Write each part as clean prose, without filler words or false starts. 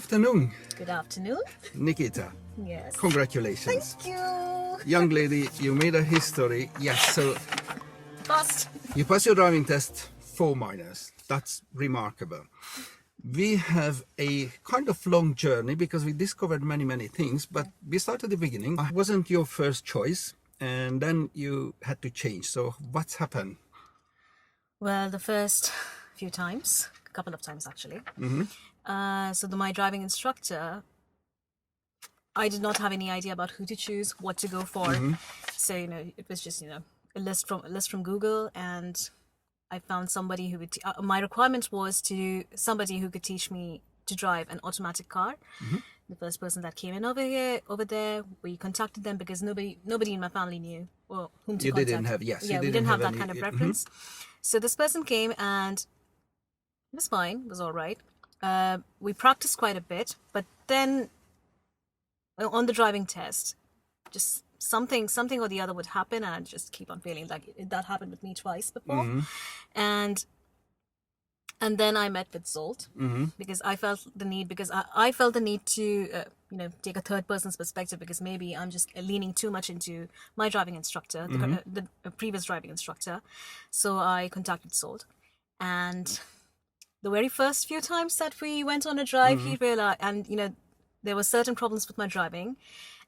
afternoon, Good afternoon. Nikita. Yes. Congratulations. Thank you. Young lady, you made a history. Yes, so Fast. you passed your driving test 4 minors. That's remarkable. We have a kind of long journey because we discovered many things, but we started at the beginning. It wasn't your first choice, and then you had to change. So what's happened? Well, the first few times, a couple of times actually. My driving instructor, I did not have any idea about who to choose, what to go for. So it was just a list from Google, and I found somebody who would. My requirement was somebody who could teach me to drive an automatic car. The first person that came in over there, we contacted them because nobody in my family knew whom to You contact. didn't have, yes. Yeah, you we didn't have that any- kind of reference. So this person came and it was fine, it was all right. We practiced quite a bit, but then on the driving test, just something or the other would happen, and I'd just keep on feeling like that happened with me twice before. And then I met with Zsolt because I felt the need to take a third person's perspective, because maybe I'm just leaning too much into my driving instructor, the previous driving instructor. So I contacted Zsolt, and the very first few times that we went on a drive, he realized, and there were certain problems with my driving,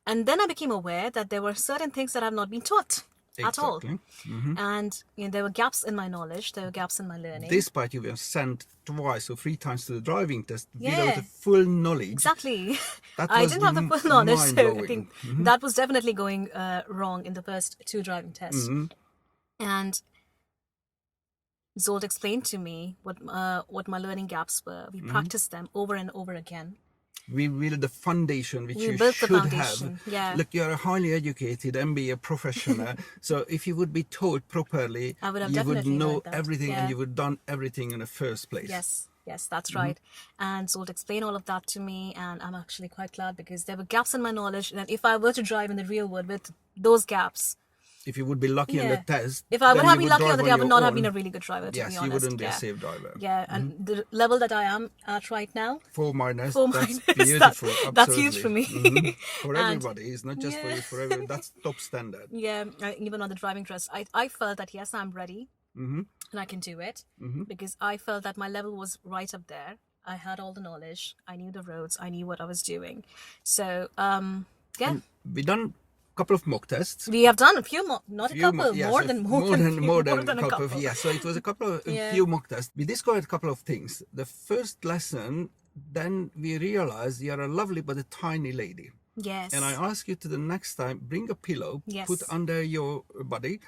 and then I became aware that there were certain things that I've not been taught at all. And there were gaps in my knowledge, there were gaps in my learning. Despite you were sent twice or 3 times to the driving test Yeah. without the full knowledge. Exactly. That I was didn't have the full knowledge, so I mind-blowing. think that was definitely going wrong in the first 2 driving tests. And Zsolt explained to me what my learning gaps were. We practiced them over and over again. We built the foundation which We you built the should foundation, have. yeah. Look, you're a highly educated MBA professional, so if you would be taught properly, I would have you would definitely know learned that, everything, yeah. and you would done everything in the first place. Yes, that's right. And Zsolt explained all of that to me, and I'm actually quite glad, because there were gaps in my knowledge, and if I were to drive in the real world with those gaps, If you would be lucky on the test, if I would then have you been would lucky on drive the day, I would your not have own. been a really good driver, to be Yes, honest. you wouldn't be a safe driver. Yeah, and the level that I am at right now, 4 minors, 4 that's minors, beautiful. that's huge for me. For And- everybody, it's not just for you, for everyone. That's top standard. Yeah, even on the driving test, I felt that yes, I'm ready, and I can do it, because I felt that my level was right up there. I had all the knowledge, I knew the roads, I knew what I was doing. So yeah, We done a couple of mock tests. we have done a few more, not a couple, Yes, more than a couple. Yes, so it was a couple of a few mock tests. We discovered a couple of things. The first lesson, then we realized you're a lovely but a tiny lady. Yes. And I ask you to the next time, bring a pillow, Yes. put under your body,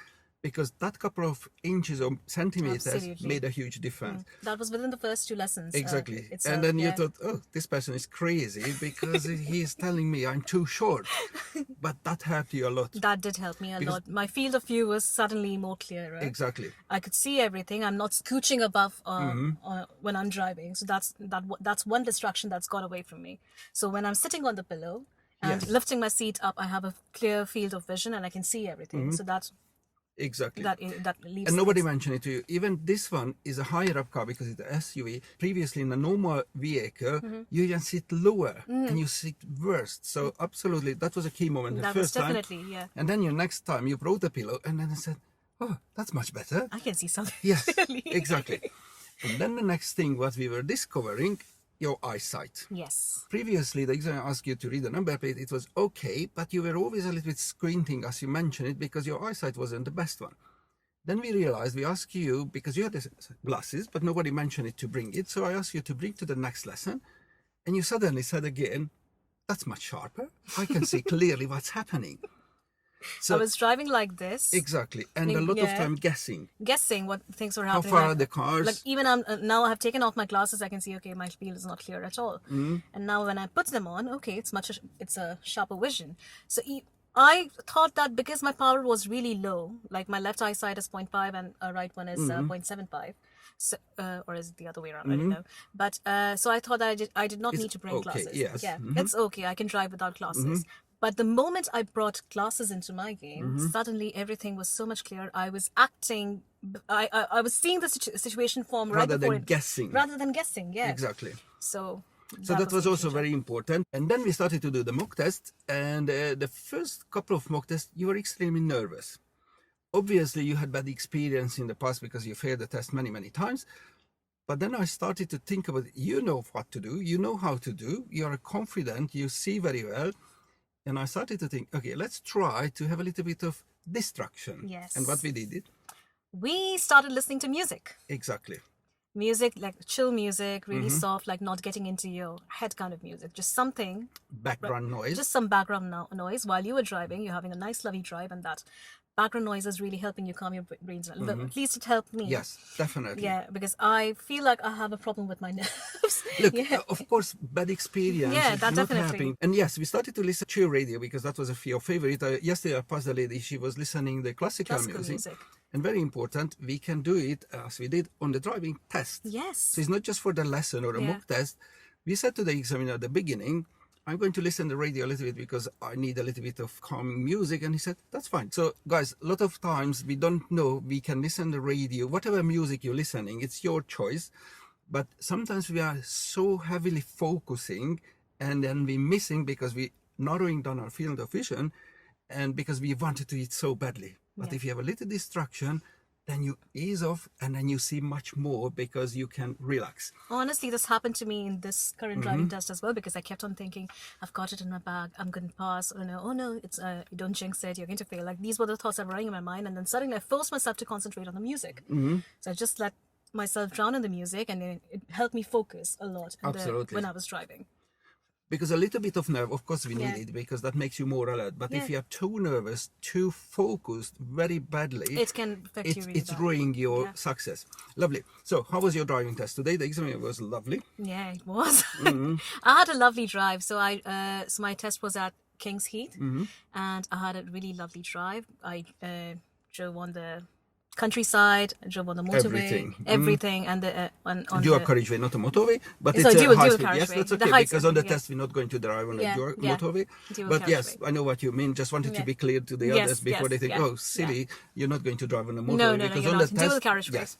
because that couple of inches or centimeters Absolutely. made a huge difference. That was within the first 2 lessons. Exactly. itself, And then you yeah. thought, oh, this person is crazy because he's telling me I'm too short. But that helped you a lot. That did help me a lot. My field of view was suddenly more clearer. Exactly. I could see everything. I'm not scooching above when I'm driving. So that's one distraction that's got away from me. So when I'm sitting on the pillow and Yes. lifting my seat up, I have a clear field of vision and I can see everything. So Exactly. that leaves. And nobody things. mentioned it to you. Even this one is a higher up car because it's an SUV. Previously, in a normal vehicle, you can sit lower and you sit worse. So absolutely, that was a key moment. The That was first time. definitely, yeah. And then your next time, you brought the pillow, and then I said, oh, that's much better. I can see something. Yes, clearly. exactly. And then the next thing, what we were discovering, your eyesight. Yes. Previously, the exam asked you to read the number plate. It was okay, but you were always a little bit squinting as you mentioned it because your eyesight wasn't the best one. Then we realized we asked you, because you had the glasses, but nobody mentioned it to bring it. So I asked you to bring to the next lesson. And you suddenly said again, that's much sharper. I can see clearly what's happening. So I was driving like this. exactly. And a lot of time guessing. Guessing what things were How happening. far are the cars? Like even now I have taken off my glasses, I can see, okay, my field is not clear at all. And now when I put them on, okay, it's a sharper vision. So I thought that because my power was really low, like my left eyesight is 0.5 and right one is 0.75. So, or is it the other way around? I don't know. But so I thought that I did not need to bring okay, glasses. yes. Yeah, it's okay. I can drive without glasses. But the moment I brought glasses into my game, suddenly everything was so much clearer. I was acting, I was seeing the situation form right rather before than guessing. rather than guessing. Yeah, Exactly. So So that was also very important. And then we started to do the mock test. And the first couple of mock tests, you were extremely nervous. Obviously, you had bad experience in the past because you failed the test many, many times. But then I started to think about, you know what to do, you know how to do, you are confident, you see very well. And I started to think, okay, let's try to have a little bit of distraction. Yes. And what we did? We started listening to music. Exactly. Music, like chill music, really soft, like not getting into your head kind of music. Just something. Background noise. Just some background noise while you were driving. You're having a nice, lovely drive, and that background noise is really helping you calm your brains down. At least it helped me. Yes, definitely. Yeah, because I feel like I have a problem with my nerves. Look, of course, bad experience. Yeah, is that not definitely. happening. And yes, we started to listen to radio because that was your favorite. Yesterday, I passed a lady, she was listening to classical music. And very important, we can do it as we did on the driving test. Yes. So it's not just for the lesson or the mock test. We said to the examiner at the beginning, I'm going to listen to the radio a little bit because I need a little bit of calming music. And he said, that's fine. So guys, a lot of times we don't know, we can listen to the radio, whatever music you're listening, it's your choice. But sometimes we are so heavily focusing and then we're missing because we're narrowing down our field of vision and because we wanted to eat so badly. But if you have a little distraction, then you ease off and then you see much more because you can relax. Honestly, this happened to me in this current driving test as well because I kept on thinking, I've got it in my bag, I'm going to pass. Oh no, it's don't jinx it, you're going to fail. Like these were the thoughts that were running in my mind, and then suddenly I forced myself to concentrate on the music. So I just let myself drown in the music, and it helped me focus a lot when I was driving. Because a little bit of nerve, of course we need it because that makes you more alert. But if you are too nervous, too focused very badly, it can affect you really it's bad. ruining your success. Lovely. So how was your driving test today? The exam was lovely. Yeah, it was. I had a lovely drive. So so my test was at King's Heath, and I had a really lovely drive. I drove on the countryside, drove on the motorway, everything, and on dual the carriageway, not a motorway, but So it's dual a high speed. carriageway. Yes, that's The okay high because on the speed, test we're not going to drive on a motorway. Dual But yes, carriageway. I know what you mean. Just wanted to be clear to the others before they think, oh, silly, you're not going to drive on a motorway. No, because you're on not. the test, Dual carriageway. yes,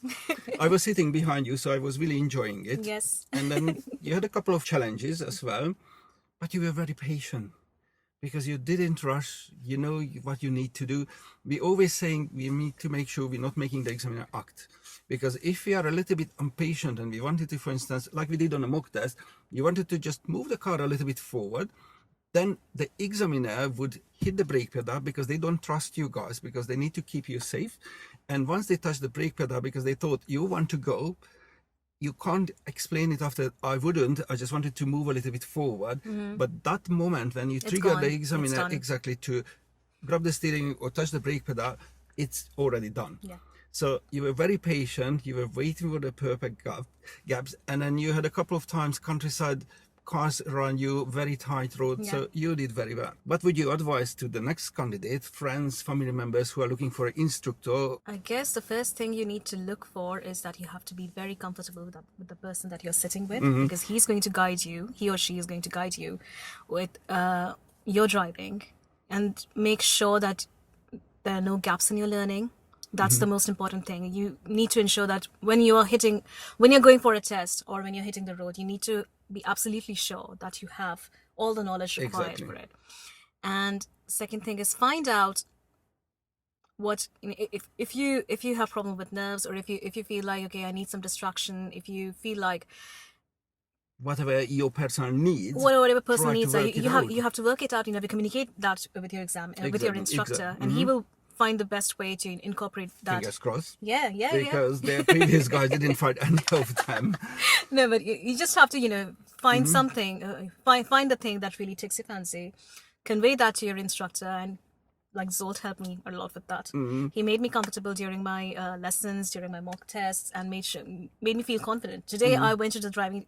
I was sitting behind you, so I was really enjoying it. Yes. And then you had a couple of challenges as well, but you were very patient. Because you didn't rush, you know what you need to do. We always saying we need to make sure we're not making the examiner act. Because if we are a little bit impatient and we wanted to, for instance, like we did on a mock test, you wanted to just move the car a little bit forward, then the examiner would hit the brake pedal because they don't trust you guys, because they need to keep you safe. And once they touch the brake pedal because they thought you want to go, you can't explain it after, I wouldn't, I just wanted to move a little bit forward. But that moment when you trigger the examiner exactly to grab the steering or touch the brake pedal, it's already done. Yeah. So you were very patient, you were waiting for the perfect gaps, and then you had a couple of times countryside cars around you, very tight road, so you did very well. What would you advise to the next candidate, friends, family members who are looking for an instructor? I guess the first thing you need to look for is that you have to be very comfortable with the person that you're sitting with, because he's going to guide you, he or she is going to guide you with your driving, and make sure that there are no gaps in your learning. That's the most important thing. You need to ensure that when you're going for a test or when you're hitting the road, you need to be absolutely sure that you have all the knowledge required for it. And second thing is find out what, if you have problem with nerves, or if you feel like, okay, I need some distraction, if you feel like whatever your person needs, whatever person needs, you have to work it out. You have to communicate that with your with your instructor, and he will find the best way to incorporate that. Fingers crossed. Yeah. Because their previous guy didn't find any of them. No, but you just have to, find something, find the thing that really takes your fancy, convey that to your instructor, and like Zsolt helped me a lot with that. He made me comfortable during my lessons, during my mock tests, and made me feel confident. Today I went to the driving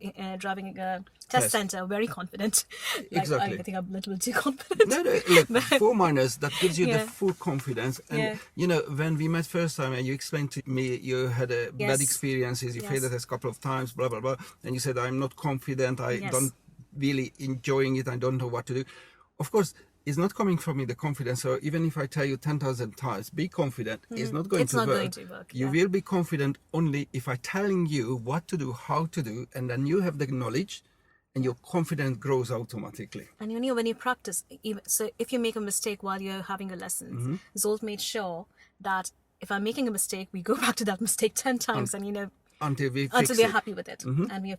test center very confident. Exactly. I think I'm a little bit too confident. No, look, for minors, that gives you the full confidence. And when we met first time, and you explained to me you had bad experiences, you failed the test a couple of times, blah blah blah, and you said, I'm not confident, I don't really enjoying it, I don't know what to do. Of course, it's not coming from me, the confidence. So even if I tell you 10,000 times, be confident, it's not going to work. You will be confident only if I'm telling you what to do, how to do, and then you have the knowledge, and your confidence grows automatically. And you know, when you practice, so if you make a mistake while you're having a lesson, Zsolt made sure that if I'm making a mistake, we go back to that mistake 10 times and, you know, Until we're happy with it. And we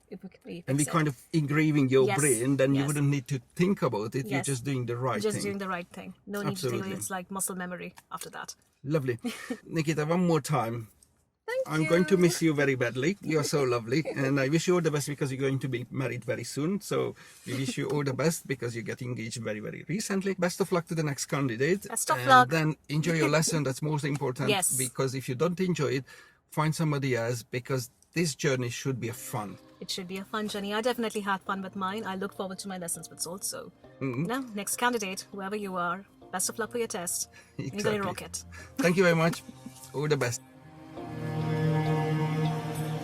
and we kind of engraving your brain, then you wouldn't need to think about it. You're just doing the right thing. Just doing the right thing. No need to think it's like muscle memory after that. Lovely. Nikita, one more time. Thank I'm you. going to miss you very badly. You're so lovely. And I wish you all the best because you're going to be married very soon. So we wish you all the best because you're getting engaged very, very recently. Best of luck to the next candidate. Best of luck. Then enjoy your lesson. That's most important. Yes. Because if you don't enjoy it, find somebody else, because this journey should be a fun. It should be a fun journey. I definitely had fun with mine. I look forward to my lessons with Zsolt. So, now, next candidate, whoever you are, best of luck for your test. Exactly. You're going to rock it. Thank you very much. All the best.